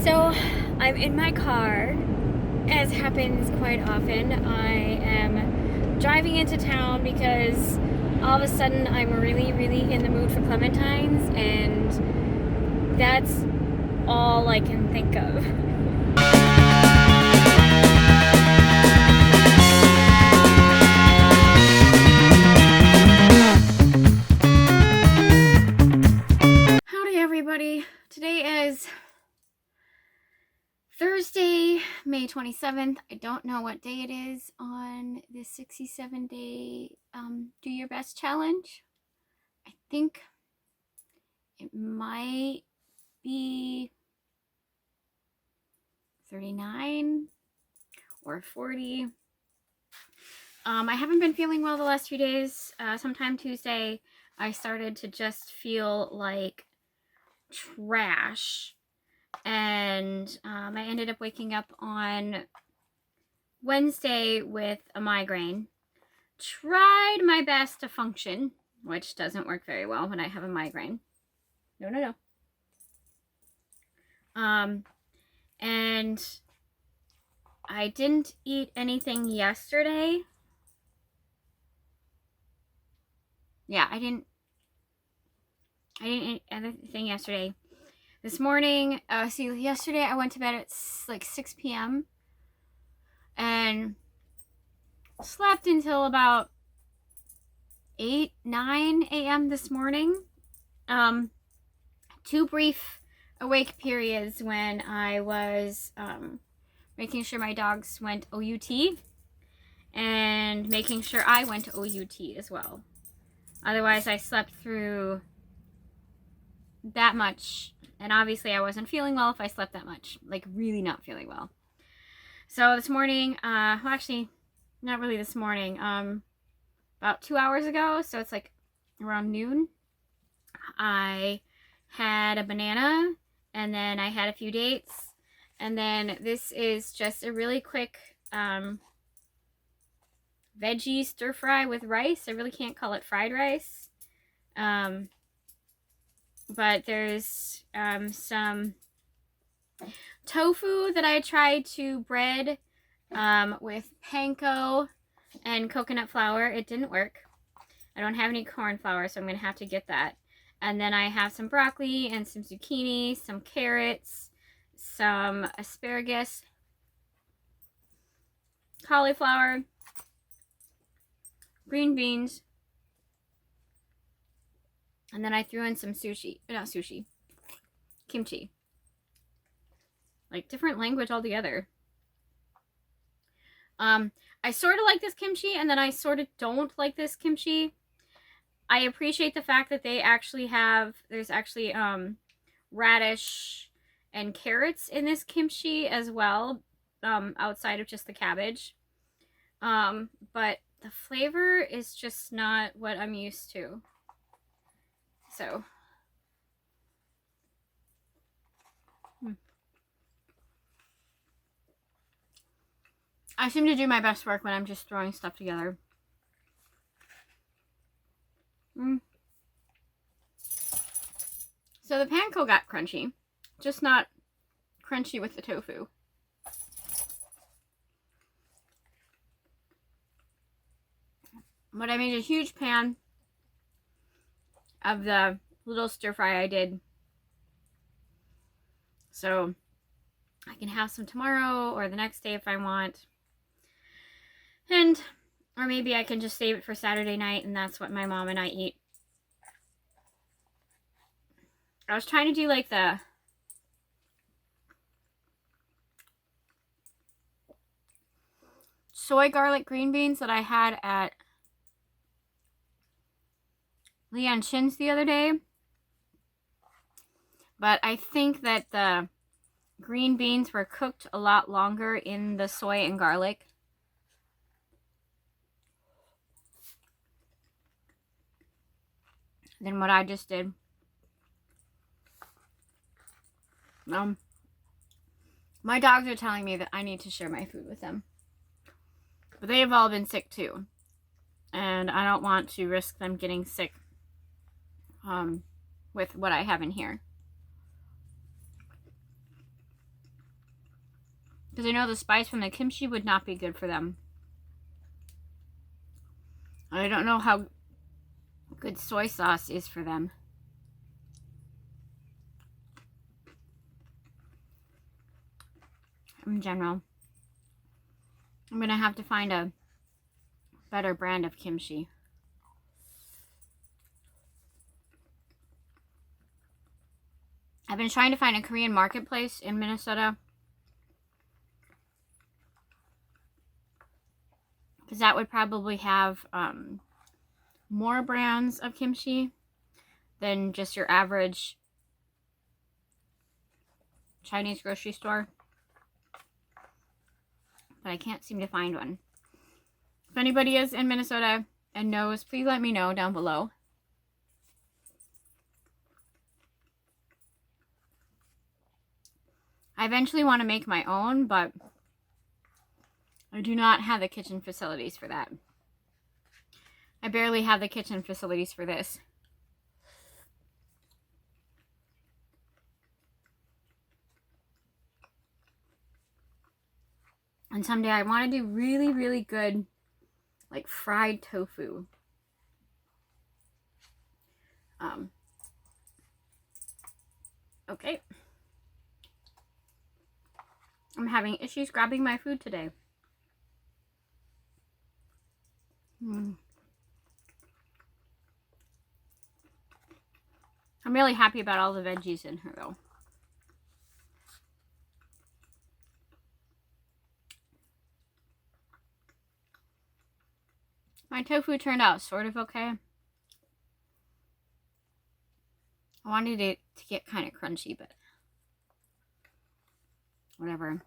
So I'm in my car, as happens quite often. I am driving into town because all of a sudden I'm really, really in the mood for clementines, and that's all I can think of. Howdy everybody. Today is Thursday, May 27th. I don't know what day it is on this 67-day Do Your Best challenge. I think it might be 39 or 40. I haven't been feeling well the last few days. Sometime Tuesday, I started to just feel like trash. And I ended up waking up on Wednesday with a migraine. Tried my best to function, which doesn't work very well when I have a migraine. No. And I didn't eat anything yesterday. Yeah, I didn't eat anything yesterday. This morning, yesterday I went to bed at like 6 p.m. and slept until about 8, 9 a.m. this morning. Two brief awake periods when I was making sure my dogs went OUT and making sure I went OUT as well. Otherwise, I slept through that much, and obviously I wasn't feeling well if I slept that much, like really not feeling well. So this morning, well, actually not really this morning, about 2 hours ago, so it's like around noon, I had a banana, and then I had a few dates, and then this is just a really quick veggie stir fry with rice. I really can't call it fried rice, but there's some tofu that I tried to bread with panko and coconut flour. It didn't work. I don't have any corn flour, so I'm going to have to get that. And then I have some broccoli and some zucchini, some carrots, some asparagus, cauliflower, green beans, and then I threw in some kimchi. Like different language altogether. I sort of like this kimchi, and then I sort of don't like this kimchi. I appreciate the fact that they actually there's actually radish and carrots in this kimchi as well, outside of just the cabbage. But the flavor is just not what I'm used to. So, I seem to do my best work when I'm just throwing stuff together. So the panko got crunchy, just not crunchy with the tofu. But I made a huge pan of the little stir fry I did, so I can have some tomorrow or the next day if I want. Or maybe I can just save it for Saturday night, and that's what my mom and I eat. I was trying to do like the soy garlic green beans that I had at Leon Chin's the other day. But I think that the green beans were cooked a lot longer in the soy and garlic. Than what I just did. My dogs are telling me that I need to share my food with them. But they have all been sick too. And I don't want to risk them getting sick with what I have in here. Because I know the spice from the kimchi would not be good for them. I don't know how good soy sauce is for them. In general. I'm going to have to find a better brand of kimchi. I've been trying to find a Korean marketplace in Minnesota. Because that would probably have more brands of kimchi than just your average Chinese grocery store. But I can't seem to find one. If anybody is in Minnesota and knows, please let me know down below. I eventually want to make my own, but I do not have the kitchen facilities for that. I barely have the kitchen facilities for this. And someday I want to do really, really good, like, fried tofu. Okay. I'm having issues grabbing my food today. I'm really happy about all the veggies in here, though. My tofu turned out sort of okay. I wanted it to get kind of crunchy, but whatever.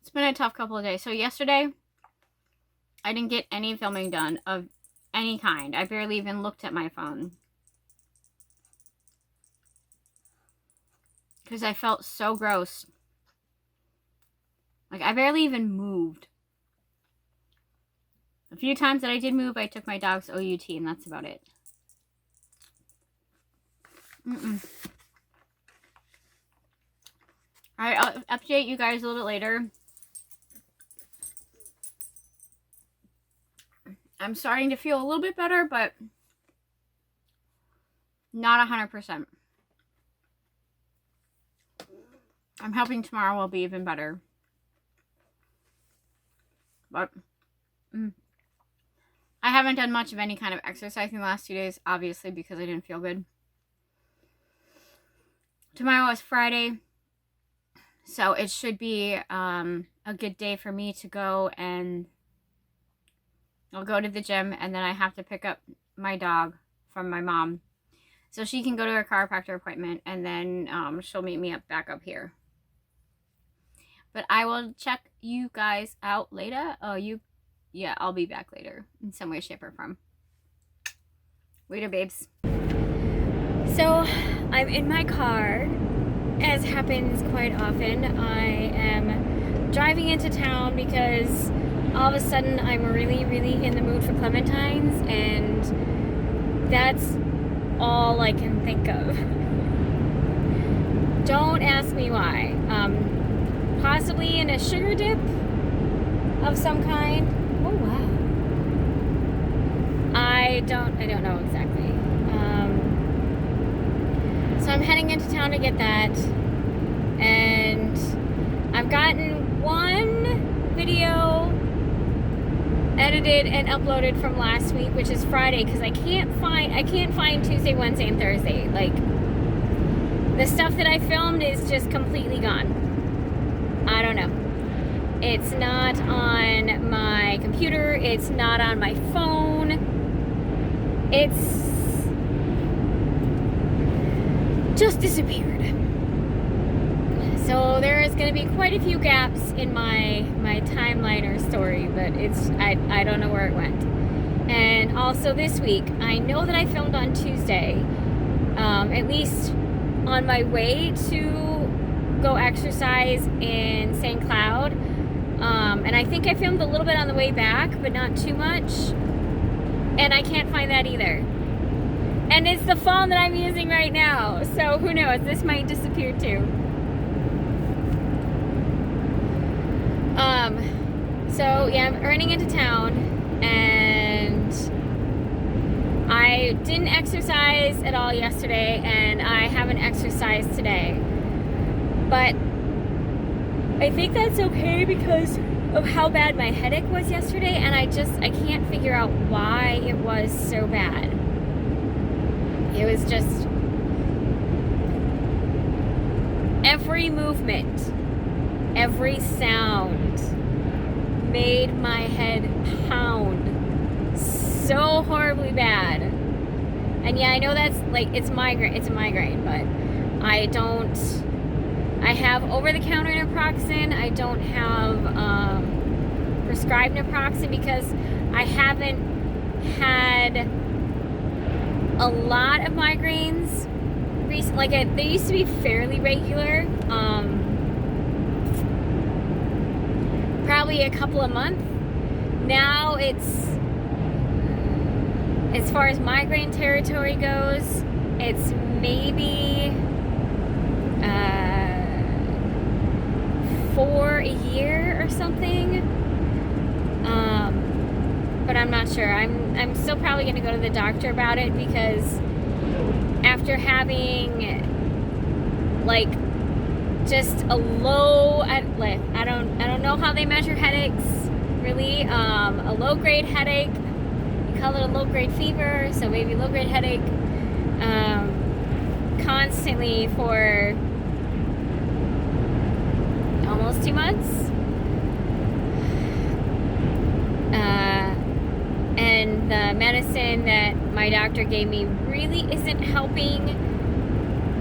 It's been a tough couple of days. So yesterday, I didn't get any filming done of any kind. I barely even looked at my phone. Because I felt so gross. Like, I barely even moved. A few times that I did move, I took my dog's OUT, and that's about it. Alright, I'll update you guys a little bit later. I'm starting to feel a little bit better, but not 100%. I'm hoping tomorrow will be even better. But I haven't done much of any kind of exercise in the last 2 days, obviously, because I didn't feel good. Tomorrow is Friday, so it should be a good day for me to go, and I'll go to the gym, and then I have to pick up my dog from my mom so she can go to her chiropractor appointment, and then she'll meet me back up here. But I will check you guys out later. Yeah, I'll be back later in some way, shape, or form. Later, babes. So, I'm in my car, as happens quite often. I am driving into town because all of a sudden I'm really, really in the mood for clementines, and that's all I can think of. Don't ask me why. Possibly in a sugar dip of some kind. Oh wow. I don't know exactly. So I'm heading into town to get that, and I've gotten one video edited and uploaded from last week, which is Friday, because I can't find Tuesday, Wednesday, and Thursday. Like, the stuff that I filmed is just completely gone. I don't know. It's not on my computer. It's not on my phone. It's just disappeared. So there is going to be quite a few gaps in my timeline or story, but I don't know where it went. And also this week, I know that I filmed on Tuesday, at least on my way to go exercise in St. Cloud, and I think I filmed a little bit on the way back, but not too much, and I can't find that either. And it's the phone that I'm using right now. So who knows? This might disappear too. So yeah, I'm running into town, and I didn't exercise at all yesterday, and I haven't exercised today. But I think that's okay because of how bad my headache was yesterday, and I can't figure out why it was so bad. It was just every movement, every sound made my head pound so horribly bad. And yeah, I know that's like, it's a migraine, but I have over-the-counter naproxen. I don't have prescribed naproxen because I haven't had a lot of migraines recently. Like, they used to be fairly regular, probably a couple a month. Now it's, as far as migraine territory goes, it's maybe 4 a year or something. But I'm not sure. I'm still probably gonna go to the doctor about it, because after having like just a low, I don't know how they measure headaches really. A low grade headache, you call it a low grade fever, so maybe low grade headache, constantly for almost 2 months. And the medicine that my doctor gave me really isn't helping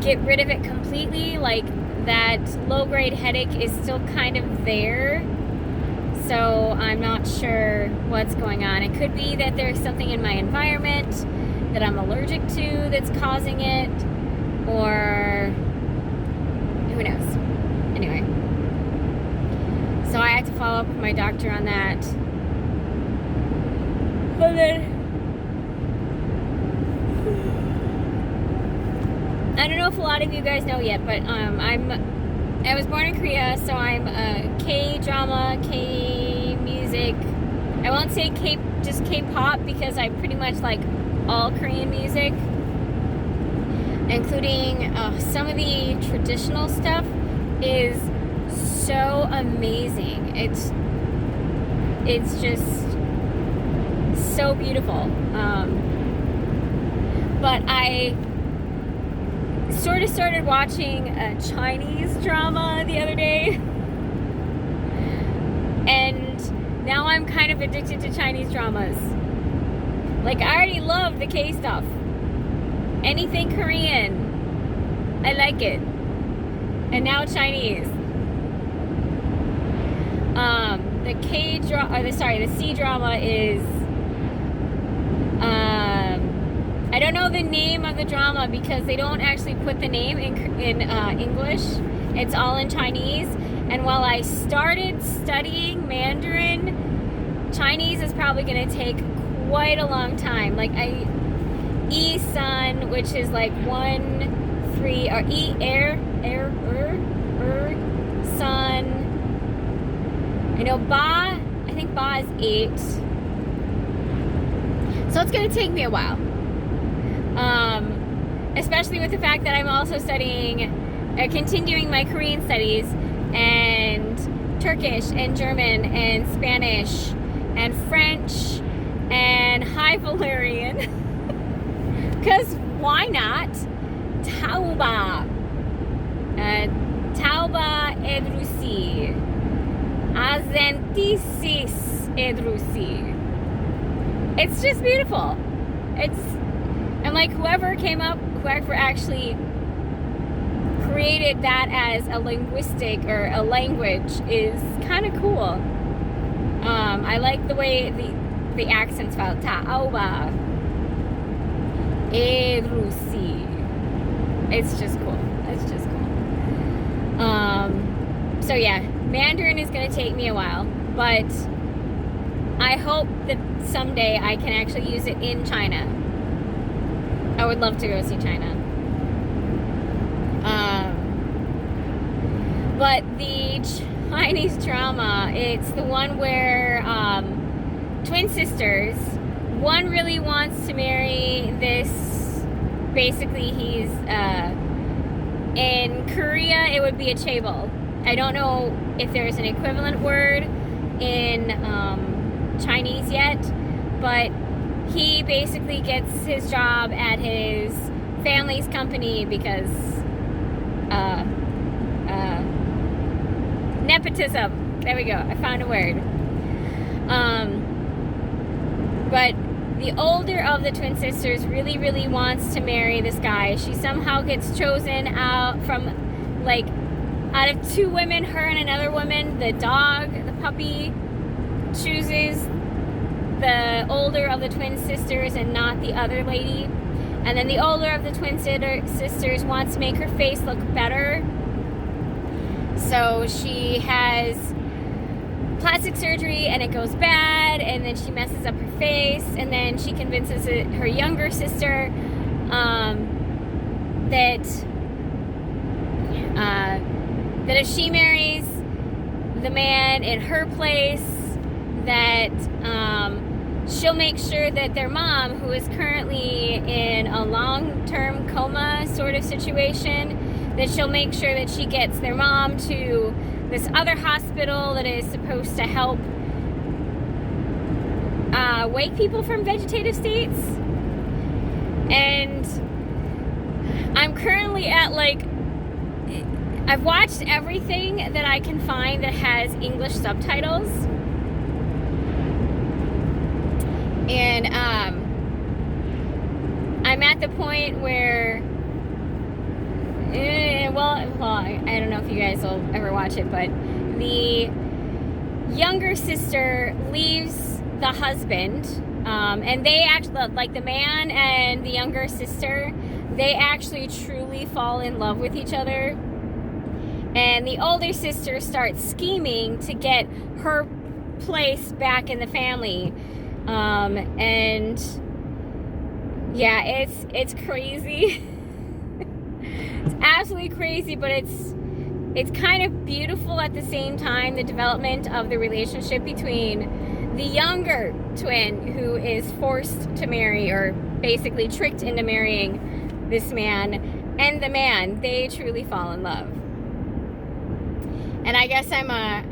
get rid of it completely. Like, that low grade headache is still kind of there. So I'm not sure what's going on. It could be that there's something in my environment that I'm allergic to that's causing it, or who knows. Anyway, so I had to follow up with my doctor on that. And then I don't know if a lot of you guys know yet, but I was born in Korea, so I'm K-drama, K-music. I won't say just K-pop, because I pretty much like all Korean music, including some of the traditional stuff is so amazing. It's just so beautiful. But I sort of started watching a Chinese drama the other day, and now I'm kind of addicted to Chinese dramas. Like, I already love the K stuff. Anything Korean, I like it. And now Chinese. The C drama is, I don't know the name of the drama because they don't actually put the name in English. It's all in Chinese. And while I started studying Mandarin, Chinese is probably going to take quite a long time. Like, Sun, which is like 1, 3, or Sun. I know Ba, I think Ba is 8. So it's going to take me a while. Especially with the fact that I'm also studying, continuing my Korean studies, and Turkish, and German, and Spanish, and French, and High Valerian. Because why not? Tauba. Tauba Edrusi. Azentisis Edrusi. It's just beautiful. And like, whoever actually created that as a linguistic or a language is kind of cool. I like the way the accents felt. Tauba Edrusi. It's just cool. So yeah, Mandarin is going to take me a while, but I hope that someday I can actually use it in China. I would love to go see China. But the Chinese drama, it's the one where twin sisters, one really wants to marry this, basically he's, in Korea it would be a chaebol. I don't know if there's an equivalent word in Chinese yet, but he basically gets his job at his family's company because nepotism. There we go. I found a word. But the older of the twin sisters really, really wants to marry this guy. She somehow gets chosen out from, like, out of two women, her and another woman. The dog, the puppy, chooses the older of the twin sisters and not the other lady. And then the older of the twin sisters wants to make her face look better. So she has plastic surgery and it goes bad, and then she messes up her face, and then she convinces her younger sister that if she marries the man in her place, that she'll make sure that their mom, who is currently in a long-term coma sort of situation, that she'll make sure that she gets their mom to this other hospital that is supposed to help wake people from vegetative states. And I'm currently at, like, I've watched everything that I can find that has English subtitles. And I'm at the point where well, I don't know if you guys will ever watch it, but the younger sister leaves the husband, and they actually, like, the man and the younger sister, they actually truly fall in love with each other. And the older sister starts scheming to get her place back in the family. And yeah, it's crazy. It's absolutely crazy, but it's kind of beautiful at the same time, the development of the relationship between the younger twin, who is forced to marry, or basically tricked into marrying this man, and the man. They truly fall in love. And I guess I'm a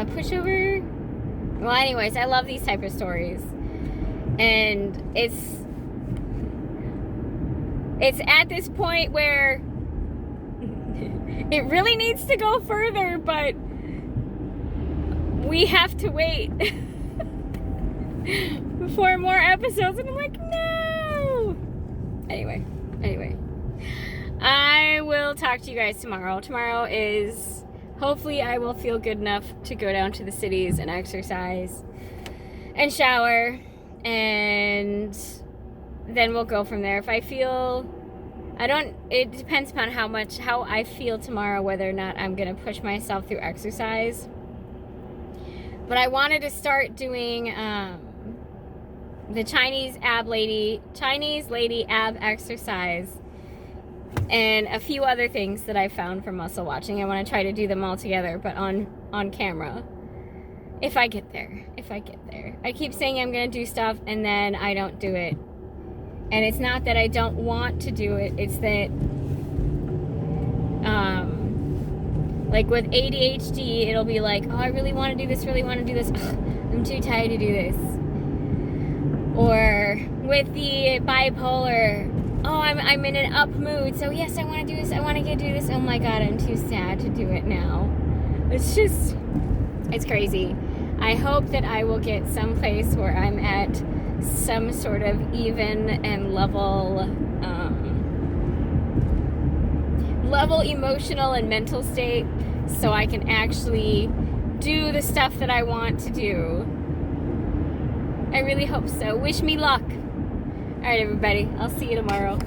pushover. Well, anyways, I love these type of stories. And it's at this point where it really needs to go further, but we have to wait for more episodes. And I'm like, no. Anyway. I will talk to you guys tomorrow. Tomorrow is, hopefully I will feel good enough to go down to the cities and exercise and shower, and then we'll go from there. If I feel, it depends upon how I feel tomorrow, whether or not I'm gonna push myself through exercise. But I wanted to start doing the Chinese lady ab exercise, and a few other things that I found from muscle watching. I want to try to do them all together, but on camera. If I get there. I keep saying I'm going to do stuff, and then I don't do it. And it's not that I don't want to do it. It's that, like with ADHD, it'll be like, oh, I really want to do this. Ugh, I'm too tired to do this. Or with the bipolar, oh, I'm in an up mood, so yes, I want to do this, I want to do this. Oh my god, I'm too sad to do it now. It's crazy. I hope that I will get someplace where I'm at some sort of even and level emotional and mental state, so I can actually do the stuff that I want to do. I really hope so. Wish me luck. Alright, everybody. I'll see you tomorrow.